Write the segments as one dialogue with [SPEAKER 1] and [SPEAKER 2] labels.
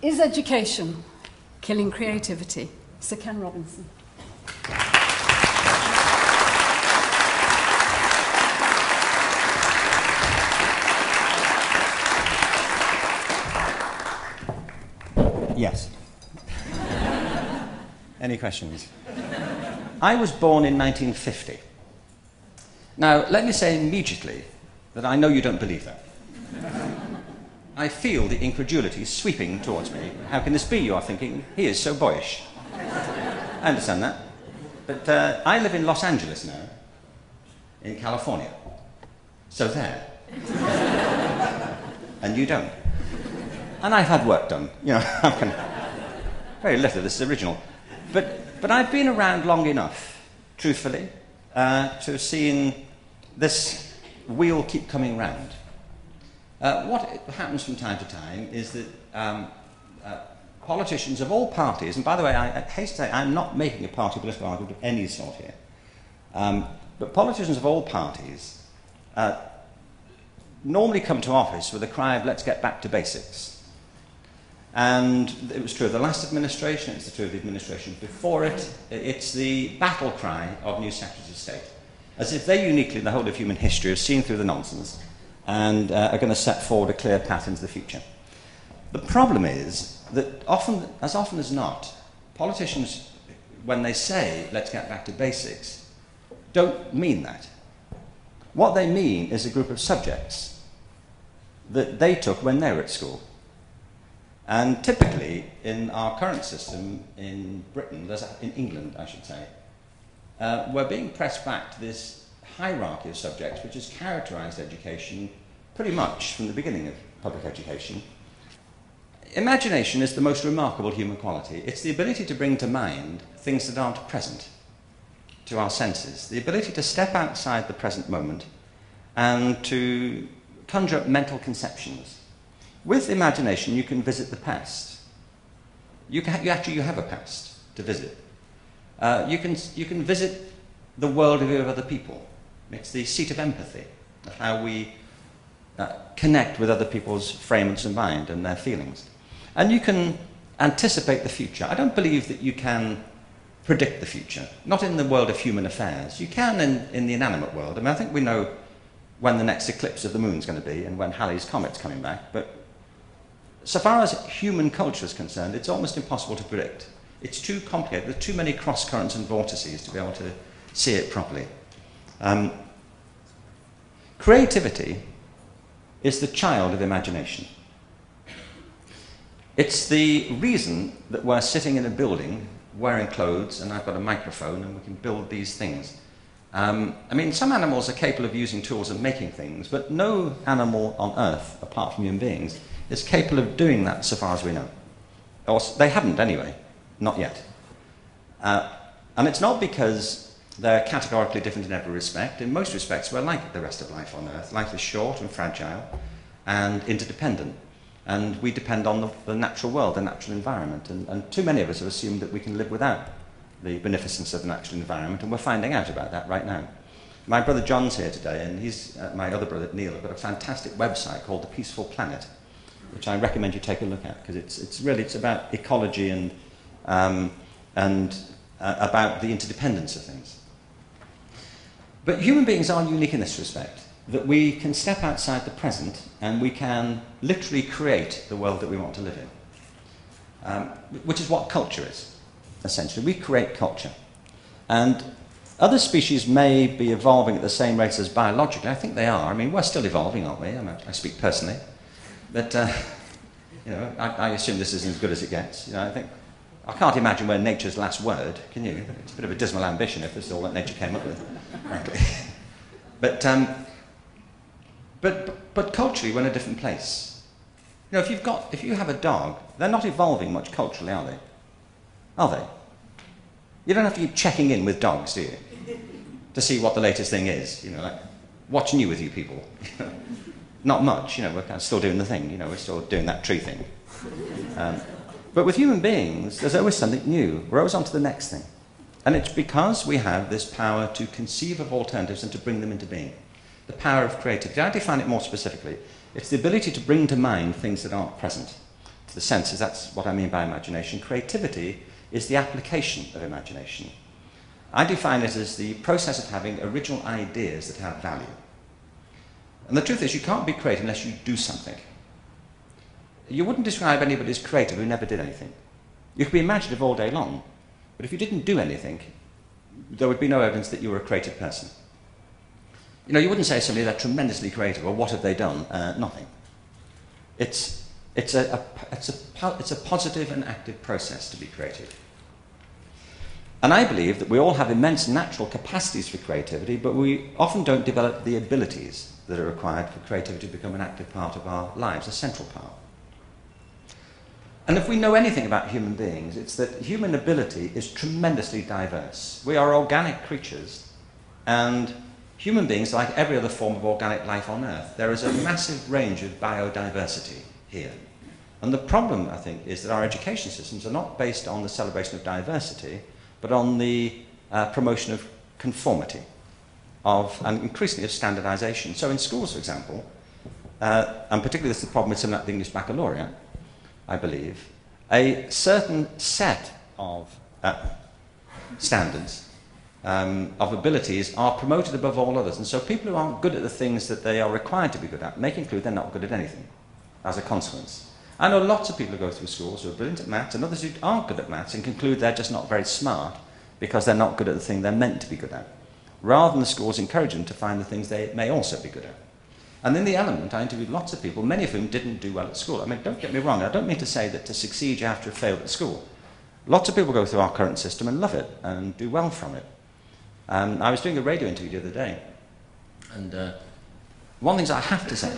[SPEAKER 1] Is education killing creativity? Sir Ken Robinson.
[SPEAKER 2] Yes. Any questions? I was born in 1950. Now, let me say immediately that I know you don't believe that. I feel the incredulity sweeping towards me. How can this be, you are thinking? He is so boyish. I understand that. But I live in Los Angeles now, in California. So there. And you don't. And I've had work done. You know, very little of this is original. But I've been around long enough, truthfully, to have seen this wheel keep coming round. What happens from time to time is that politicians of all parties, and by the way, I hate to say, I'm not making a party political argument of any sort here, but politicians of all parties normally come to office with a cry of let's get back to basics. And it was true of the last administration, it's true of the administration before it. It's the battle cry of new secretaries of state, as if they uniquely in the whole of human history have seen through the nonsense and are going to set forward a clear path into the future. The problem is that often as not, politicians, when they say, let's get back to basics, don't mean that. What they mean is a group of subjects that they took when they were at school. And typically, in our current system in Britain, in England, I should say, we're being pressed back to this hierarchy of subjects which has characterized education pretty much from the beginning of public education. Imagination is the most remarkable human quality. It's the ability to bring to mind things that aren't present to our senses, the ability to step outside the present moment and to conjure up mental conceptions. With imagination, you can visit the past. You have a past to visit. You can visit the world of other people. It's the seat of empathy, of how we connect with other people's frames of mind and their feelings. And you can anticipate the future. I don't believe that you can predict the future, not in the world of human affairs. You can in the inanimate world. I mean, I think we know when the next eclipse of the moon is going to be and when Halley's Comet's coming back, but so far as human culture is concerned, it's almost impossible to predict. It's too complicated. There are too many cross-currents and vortices to be able to see it properly. Creativity is the child of imagination. It's the reason that we're sitting in a building wearing clothes and I've got a microphone and we can build these things. I mean, some animals are capable of using tools and making things, but no animal on Earth, apart from human beings, is capable of doing that so far as we know. Or they haven't anyway, not yet. And it's not because they're categorically different in every respect. In most respects, we're like the rest of life on Earth. Life is short and fragile and interdependent. And we depend on the natural world, the natural environment. And too many of us have assumed that we can live without the beneficence of the natural environment, and we're finding out about that right now. My brother John's here today, and he's my other brother Neil have got a fantastic website called The Peaceful Planet, which I recommend you take a look at, because it's about ecology and about the interdependence of things. But human beings are unique in this respect, that we can step outside the present and we can literally create the world that we want to live in, which is what culture is, essentially. We create culture. And other species may be evolving at the same rate as biologically. I think they are. I mean, we're still evolving, aren't we? I speak personally. But, you know, I assume this isn't as good as it gets. You know, I can't imagine we're nature's last word, can you? It's a bit of a dismal ambition if this is all that nature came up with, frankly. But culturally, we're in a different place. You know, if you have a dog, they're not evolving much culturally, are they? Are they? You don't have to keep checking in with dogs, do you? To see what the latest thing is. You know, like, what's new with you people? Not much, you know, we're kind of still doing the thing, you know, we're still doing that tree thing. But with human beings, there's always something new. We're always on to the next thing. And it's because we have this power to conceive of alternatives and to bring them into being. The power of creativity. I define it more specifically. It's the ability to bring to mind things that aren't present. the senses, that's what I mean by imagination. Creativity is the application of imagination. I define it as the process of having original ideas that have value. And the truth is, you can't be creative unless you do something. You wouldn't describe anybody as creative who never did anything. You could be imaginative all day long, but if you didn't do anything, there would be no evidence that you were a creative person. You know, you wouldn't say to somebody they're tremendously creative, or what have they done? Nothing. It's a positive and active process to be creative. And I believe that we all have immense natural capacities for creativity, but we often don't develop the abilities that are required for creativity to become an active part of our lives, a central part. And if we know anything about human beings, it's that human ability is tremendously diverse. We are organic creatures, and human beings are like every other form of organic life on Earth. There is a massive range of biodiversity here. And the problem, I think, is that our education systems are not based on the celebration of diversity, but on the promotion of conformity, and increasingly of standardization. So in schools, for example, and particularly this is the problem with something like the English Baccalaureate, I believe, a certain set of standards, of abilities, are promoted above all others. And so people who aren't good at the things that they are required to be good at may conclude they're not good at anything as a consequence. I know lots of people who go through schools who are brilliant at maths and others who aren't good at maths and conclude they're just not very smart because they're not good at the thing they're meant to be good at, rather than the schools encourage them to find the things they may also be good at. And in the Element, I interviewed lots of people, many of whom didn't do well at school. I mean, don't get me wrong, I don't mean to say that to succeed you have to have failed at school. Lots of people go through our current system and love it and do well from it. I was doing a radio interview the other day, and one of the things I have to say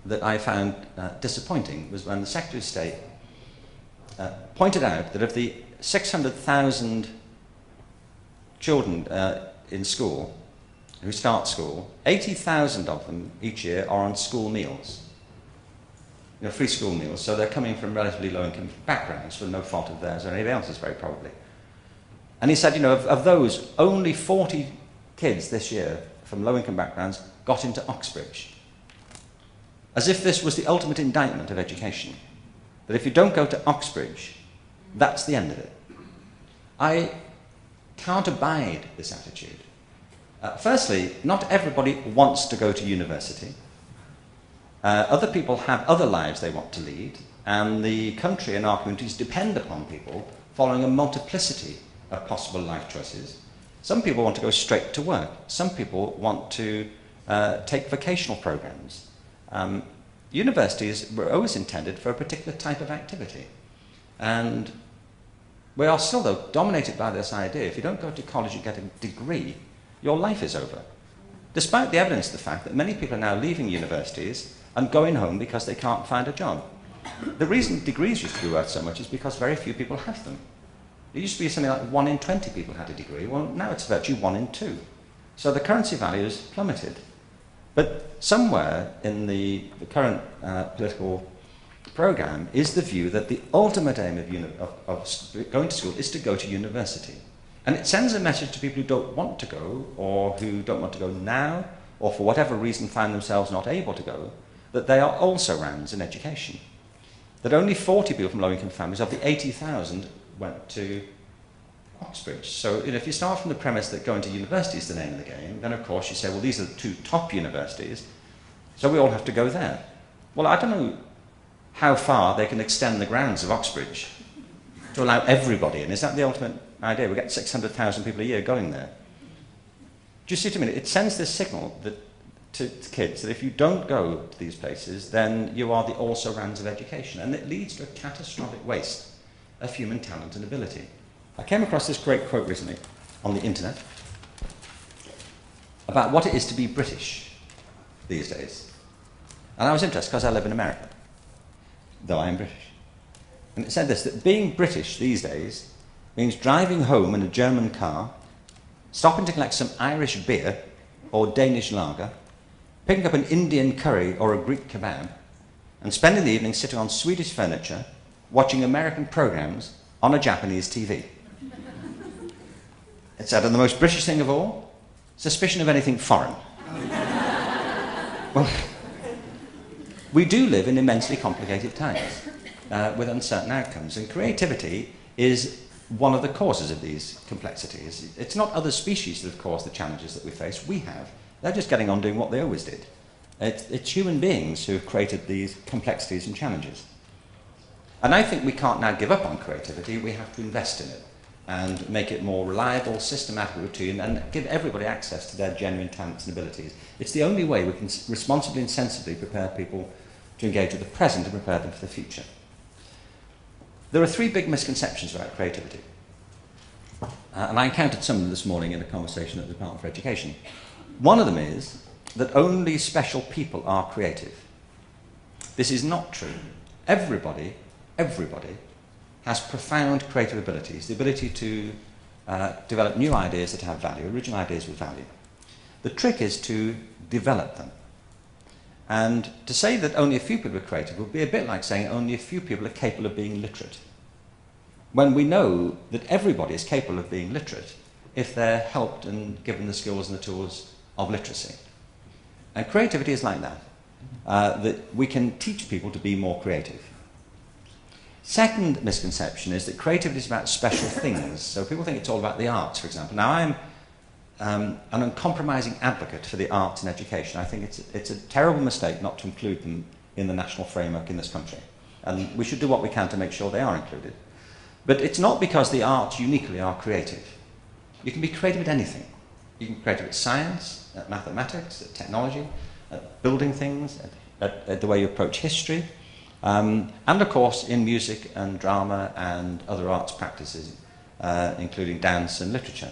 [SPEAKER 2] that I found disappointing was when the Secretary of State pointed out that of the 600,000 children in school who start school, 80,000 of them each year are on school meals, you know, free school meals. So they're coming from relatively low-income backgrounds for no fault of theirs or anybody else's, very probably. And he said, you know, of those, only 40 kids this year from low-income backgrounds got into Oxbridge. As if this was the ultimate indictment of education. That if you don't go to Oxbridge, that's the end of it. I can't abide this attitude. Firstly, not everybody wants to go to university. Other people have other lives they want to lead, and the country and our communities depend upon people following a multiplicity of possible life choices. Some people want to go straight to work. Some people want to take vocational programs. Universities were always intended for a particular type of activity. And we are still, though, dominated by this idea, if you don't go to college and get a degree, your life is over. Despite the evidence of the fact that many people are now leaving universities and going home because they can't find a job. The reason degrees used to be worth so much is because very few people have them. It used to be something like 1 in 20 people had a degree. Well, now it's virtually 1 in 2. So the currency value has plummeted. But somewhere in the current political programme is the view that the ultimate aim of going to school is to go to university. And it sends a message to people who don't want to go, or who don't want to go now, or for whatever reason find themselves not able to go, that they are also rounds in education. That only 40 people from low-income families of the 80,000 went to Oxbridge. So if you start from the premise that going to university is the name of the game, then of course you say, well, these are the 2 top universities, so we all have to go there. Well, I don't know how far they can extend the grounds of Oxbridge to allow everybody in. Is that the ultimate idea? We get 600,000 people a year going there. Do you see what I mean? It sends this signal that, to kids that if you don't go to these places, then you are the also-rans of education, and it leads to a catastrophic waste of human talent and ability. I came across this great quote recently on the internet about what it is to be British these days. And I was interested because I live in America, though I am British. And it said this, that being British these days means driving home in a German car, stopping to collect some Irish beer or Danish lager, picking up an Indian curry or a Greek kebab, and spending the evening sitting on Swedish furniture, watching American programs on a Japanese TV. It said, and the most British thing of all, suspicion of anything foreign. Well, we do live in immensely complicated times. with uncertain outcomes. And creativity is one of the causes of these complexities. It's not other species that have caused the challenges that we face. We have. They're just getting on doing what they always did. It's human beings who have created these complexities and challenges. And I think we can't now give up on creativity. We have to invest in it and make it more reliable, systematic routine, and give everybody access to their genuine talents and abilities. It's the only way we can responsibly and sensibly prepare people to engage with the present and prepare them for the future. There are three big misconceptions about creativity. And I encountered some of them this morning in a conversation at the Department for Education. One of them is that only special people are creative. This is not true. Everybody has profound creative abilities, the ability to develop new ideas that have value, original ideas with value. The trick is to develop them. And to say that only a few people are creative would be a bit like saying only a few people are capable of being literate, when we know that everybody is capable of being literate if they're helped and given the skills and the tools of literacy. And creativity is like that, that we can teach people to be more creative. Second misconception is that creativity is about special things. So people think it's all about the arts, for example. Now, I'm an uncompromising advocate for the arts in education. I think it's a terrible mistake not to include them in the national framework in this country. And we should do what we can to make sure they are included. But it's not because the arts uniquely are creative. You can be creative at anything. You can be creative at science, at mathematics, at technology, at building things, at the way you approach history, and of course in music and drama and other arts practices, including dance and literature.